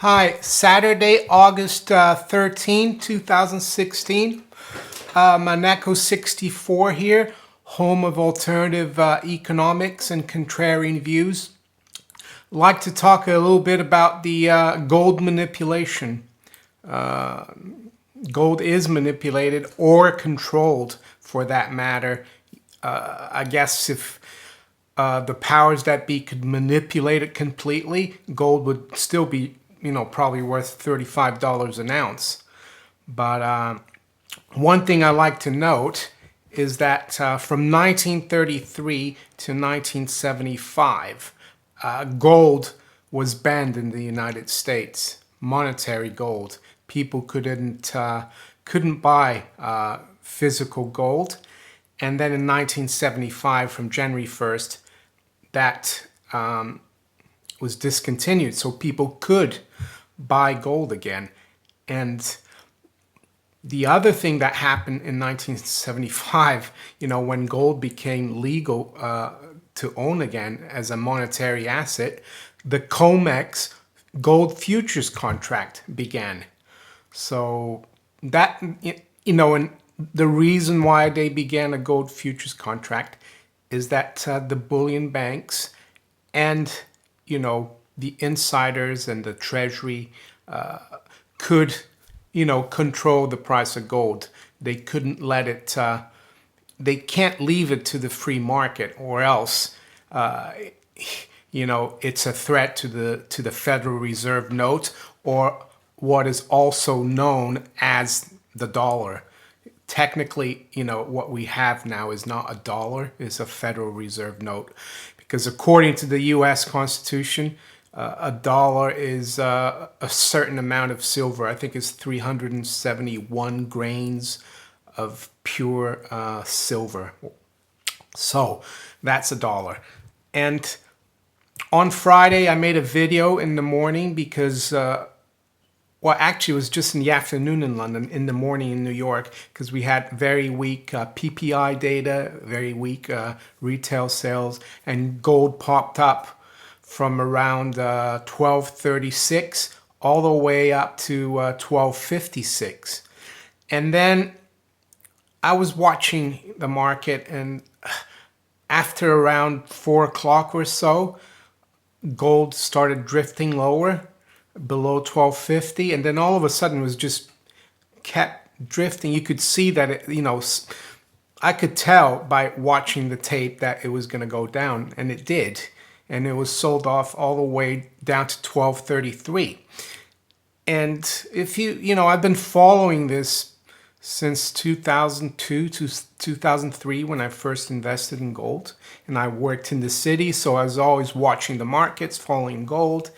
Hi, Saturday, August 13, 2016. Maneko 64 here, home of alternative economics and contrarian views. I'd like to talk a little bit about the gold manipulation. Gold is manipulated or controlled, for that matter. I guess if the powers that be could manipulate it completely, gold would still be, probably worth $35 an ounce. But one thing I like to note is that from 1933 to 1975, gold was banned in the United States. Monetary gold. People couldn't buy physical gold. And then in 1975, from January 1st, that was discontinued, so people could buy gold again. And the other thing that happened in 1975, when gold became legal to own again as a monetary asset, the COMEX gold futures contract began. So that, and the reason why they began a gold futures contract is that the bullion banks and, the insiders and the treasury could, control the price of gold. They couldn't let it, they can't leave it to the free market, or else, it's a threat to the Federal Reserve note, or what is also known as the dollar. Technically, what we have now is not a dollar, it's a Federal Reserve note. Because according to the U.S. Constitution, a dollar is a certain amount of silver. I think it's 371 grains of pure silver. So that's a dollar. And on Friday, I made a video in the morning because well, actually, it was just in the afternoon in London, in the morning in New York, because we had very weak PPI data, very weak retail sales, and gold popped up from around 1236 all the way up to 1256. And then I was watching the market, and after around 4 o'clock or so, gold started drifting lower, below 1250, and then all of a sudden it was just kept drifting. You could see that it, I could tell by watching the tape that it was going to go down, and it did. And it was sold off all the way down to 1233. And if I've been following this since 2002 to 2003 when I first invested in gold, and I worked in the city, so I was always watching the markets, following gold.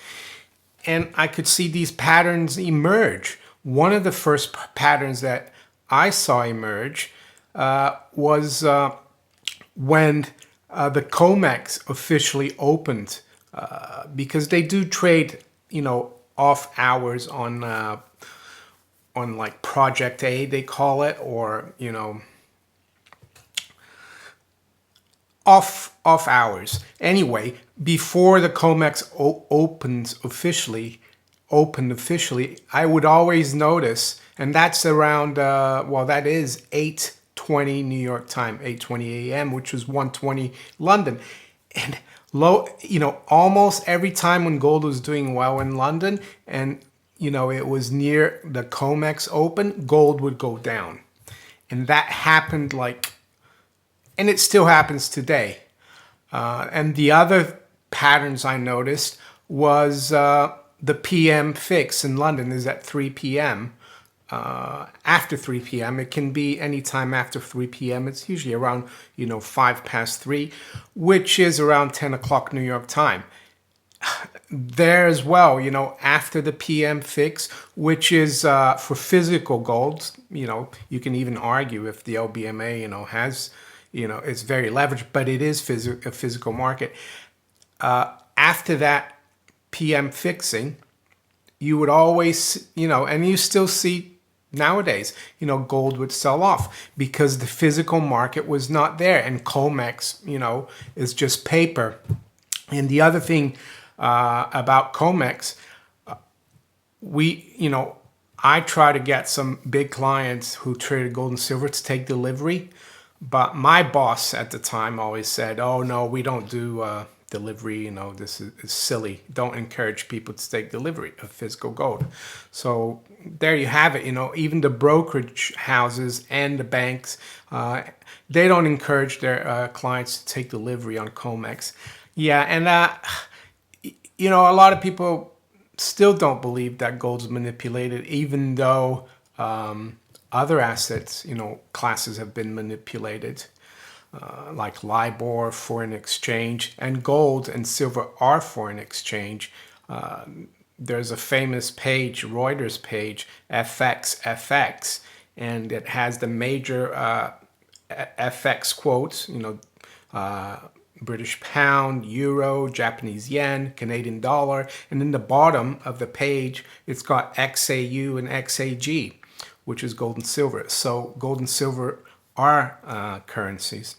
And I could see these patterns emerge. One of the first patterns that I saw emerge was when the COMEX officially opened, because they do trade, off hours on like Project A, they call it, or off hours. Anyway, before the COMEX opened officially, I would always notice, and that's around, that is 8:20 New York time, 8:20 a.m., which was 1:20 London. And almost every time when gold was doing well in London, and, it was near the COMEX open, gold would go down. And that happened and it still happens today. And the other patterns I noticed was the PM fix in London is at 3 p.m. After 3 p.m. It can be any time after 3 p.m. It's usually around, 3:05, which is around 10 o'clock New York time. There as well, after the PM fix, which is for physical gold, you can even argue if the LBMA, has, it's very leveraged, but it is a physical market. After that PM fixing, you would always, and you still see nowadays, gold would sell off because the physical market was not there, and COMEX, is just paper. And the other thing about COMEX, I try to get some big clients who traded gold and silver to take delivery, but my boss at the time always said, "Oh no, we don't do delivery. This is silly. Don't encourage people to take delivery of physical gold." So there you have it. Even the brokerage houses and the banks, they don't encourage their clients to take delivery on COMEX. Yeah, and a lot of people still don't believe that gold's manipulated, even though other assets, classes have been manipulated, like LIBOR, foreign exchange, and gold and silver are foreign exchange. There's a famous page, Reuters page, FX, and it has the major FX quotes, British pound, euro, Japanese yen, Canadian dollar, and in the bottom of the page, it's got XAU and XAG, which is gold and silver. So gold and silver are currencies.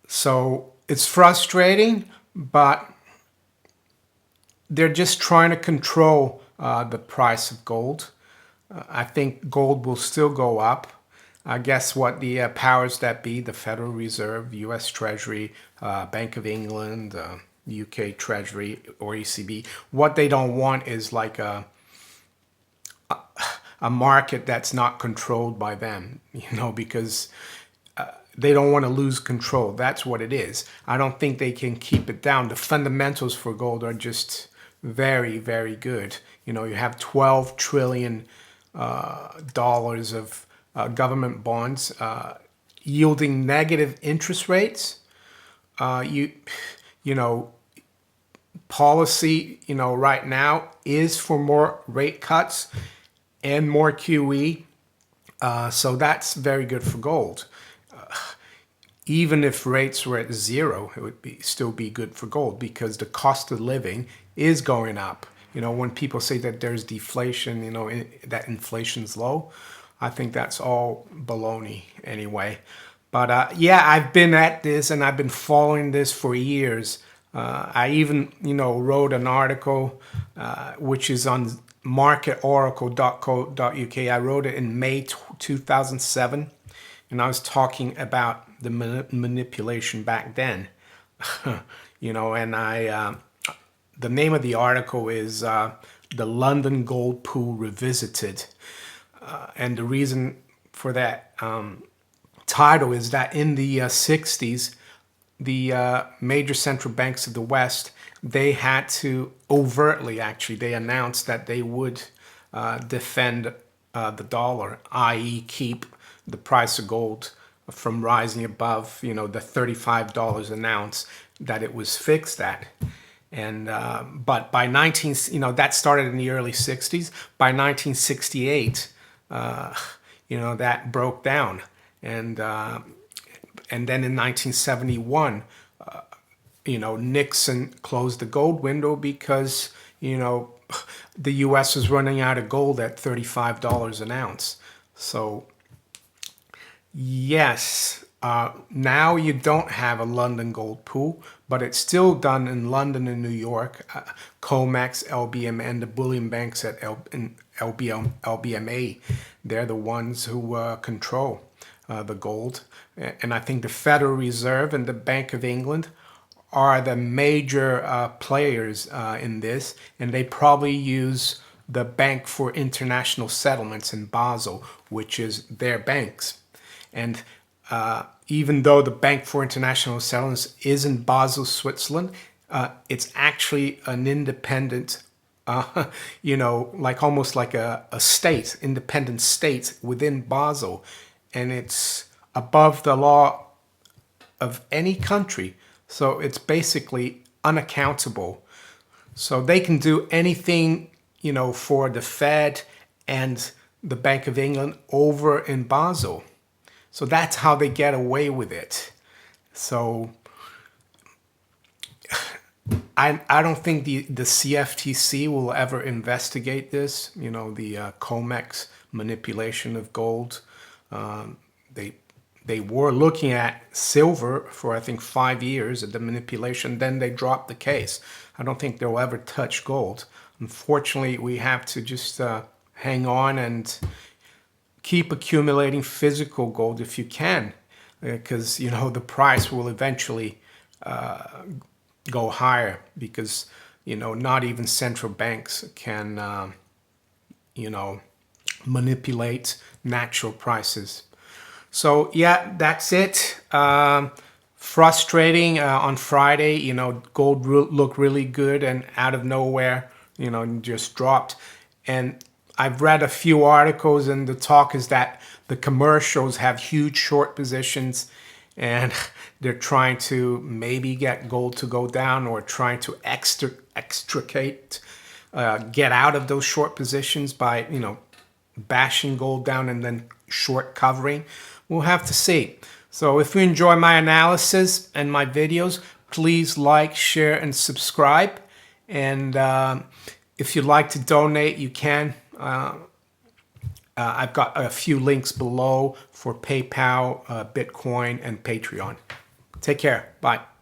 So it's frustrating, but they're just trying to control the price of gold. I think gold will still go up. I guess what the powers that be, the Federal Reserve, U.S. Treasury, Bank of England, UK Treasury, or ECB, what they don't want is like a market that's not controlled by them, because they don't want to lose control. That's what it is. I don't think they can keep it down. The fundamentals for gold are just very, very good. You have $12 trillion dollars of government bonds yielding negative interest rates. Policy, right now is for more rate cuts and more QE. So that's very good for gold. Even if rates were at zero, it would still be good for gold because the cost of living is going up. When people say that there's deflation, that inflation's low, I think that's all baloney anyway. But yeah, I've been at this and I've been following this for years. I even, wrote an article which is on marketoracle.co.uk. I wrote it in May 2007, and I was talking about the manipulation back then. And the name of the article is The London Gold Pool Revisited. And the reason for that title is that in the 60s, the major central banks of the West, they had to overtly, actually, they announced that they would defend the dollar, i.e. keep the price of gold from rising above, the $35 an ounce that it was fixed at. And but by that started in the early 60s. By 1968, that broke down, and then in 1971, Nixon closed the gold window because the U.S. was running out of gold at $35 an ounce. So yes, now you don't have a London gold pool, but it's still done in London and New York. COMEX, LBM, and the bullion banks at LBMA, they're the ones who control the gold. And I think the Federal Reserve and the Bank of England are the major players in this, and they probably use the Bank for International Settlements in Basel, which is their banks. And even though the Bank for International Settlements is in Basel, Switzerland, it's actually an independent, almost like a state, independent state within Basel. And it's above the law of any country. So it's basically unaccountable. So they can do anything, for the Fed and the Bank of England over in Basel. So that's how they get away with it. So I don't think the CFTC will ever investigate this, the COMEX manipulation of gold. They were looking at silver for, I think, 5 years at the manipulation. Then they dropped the case. I don't think they'll ever touch gold. unfortunately, we have to just hang on and keep accumulating physical gold if you can, because you know the price will eventually go higher, because you know not even central banks can you know manipulate natural prices. So yeah, that's it. Frustrating on Friday. You know, gold looked really good, and out of nowhere, you know, just dropped. And I've read a few articles, and the talk is that the commercials have huge short positions, and they're trying to maybe get gold to go down, or trying to extricate, get out of those short positions by, you know, bashing gold down and then short covering. We'll have to see. So if you enjoy my analysis and my videos, please like, share, and subscribe. And if you'd like to donate, you can. I've got a few links below for PayPal, Bitcoin, and Patreon. Take care. Bye.